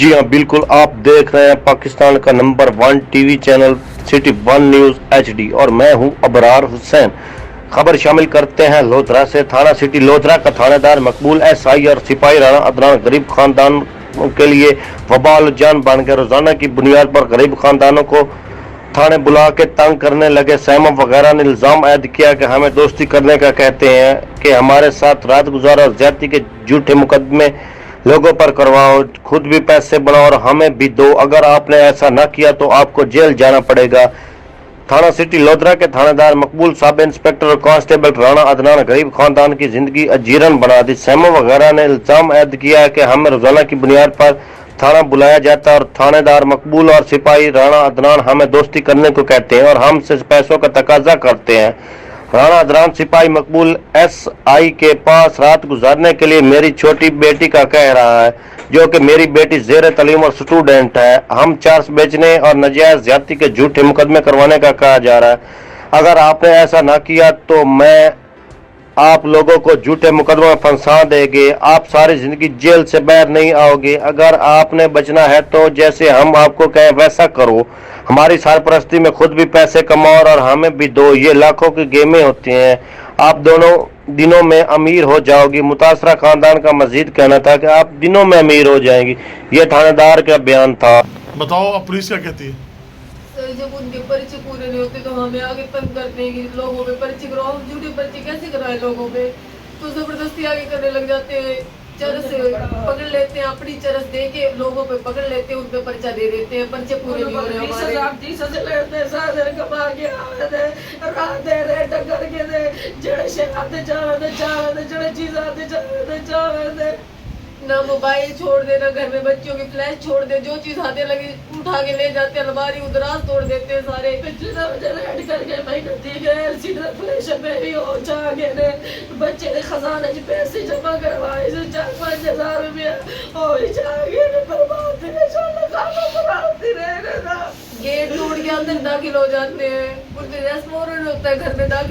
जी हाँ, बिल्कुल। आप देख रहे हैं पाकिस्तान का number 1 TV channel city 1 news HD और मैं हूं अबरार हुसैन। खबर शामिल करते हैं लोधरा से। थाना सिटी लोधरा का थानेदार मकबूल एसआई और सिपाही राणा अदनान गरीब खानदान के लिए वबाल जान बन गए। रोजाना की बुनियाद पर गरीब खानदानों को थाने बुला के तंग करने लगे। सैमम वगैरह ने इल्जाम आयद किया कि हमें दोस्ती करने का कहते हैं कि हमारे साथ रात गुजारो और ज्यादती के झूठे मुकदमे लोगों पर करवाओ, खुद भी पैसे बनाओ और हमें भी दो। अगर आपने ऐसा न किया तो आपको जेल जाना पड़ेगा। थाना सिटी लोधरा के थानेदार मकबूल, सब इंस्पेक्टर और कांस्टेबल राणा अदनान गरीब खानदान की जिंदगी अजीरन बना दी। सैमम वगैरह ने इल्जाम आयद किया कि हमें रोजाना की बुनियाद पर थाना बुलाया जाता है और थानेदार मकबूल और सिपाही राणा अदनान हमें दोस्ती करने को कहते हैं और हमसे पैसों का तकाजा करते हैं। राणा अदनान सिपाही मकबूल एसआई के पास रात गुजारने के लिए मेरी छोटी बेटी का कह रहा है, जो कि मेरी बेटी जेर तालीम और स्टूडेंट है। हम चर्स बेचने और नाजायज ज्यादती के झूठे मुकदमे करवाने का कहा जा रहा है। अगर आपने ऐसा ना किया तो मैं आप लोगों को झूठे मुकदमे में फंसा देंगे। आप सारी जिंदगी जेल से बाहर नहीं आओगे। अगर आपने बचना है तो जैसे हम आपको कहें वैसा करो। हमारी सरपरस्ती में खुद भी पैसे कमाओ और हमें भी दो। ये लाखों की गेमें होती हैं। आप दोनों दिनों में अमीर हो जाओगी। मुतासरा खानदान का मजीद कहना था कि आप दिनों में अमीर हो जाएंगी। ये थानेदार का बयान था। बताओ अब पुलिस क्या कहती है? सर, जब उनके पर्चे पूरे नहीं होते तो हमें आगे तंग करते हैं कि लोगों पे पर्चे कराओ। हम झूठे पर्चे कैसे कराए लोगों पे? तो जबरदस्ती आगे करने लग जाते हैं। चरस पकड़ लेते हैं, अपनी चरस दे के लोगों पे पकड़ लेते हैं, उन पे पर्चा दे देते हैं। पर्चे पूरे नहीं हो रहे हमारे। 30,000 लेते सादर कमा के आवे दे रात दे रे टक्कर के दे जड़े शराते चावे दे जड़े चीज आते चावे दे। ना मोबाइल छोड़ दे, ना घर में बच्चों की फ्लैश छोड़ दे। जो चीज हाथे लगी उठा के ले जाते हैं। अलमारी उदराज तोड़ देते हैं सारे। पिछले दफे रेड करके महीने दी गए एलसीडी फ्लैश पे भी हो जा के ने बच्चे ने खजाने च पैसे जमा करवाए से 4-5 हज़ार रुपया हो जाएंगे ने बर्बाद ने चल खाना बराती रहे ना। गेट तोड़ के अंदर दाखिल हो जाते हैं। कुछ रस्म और होता है, घर में दाखिल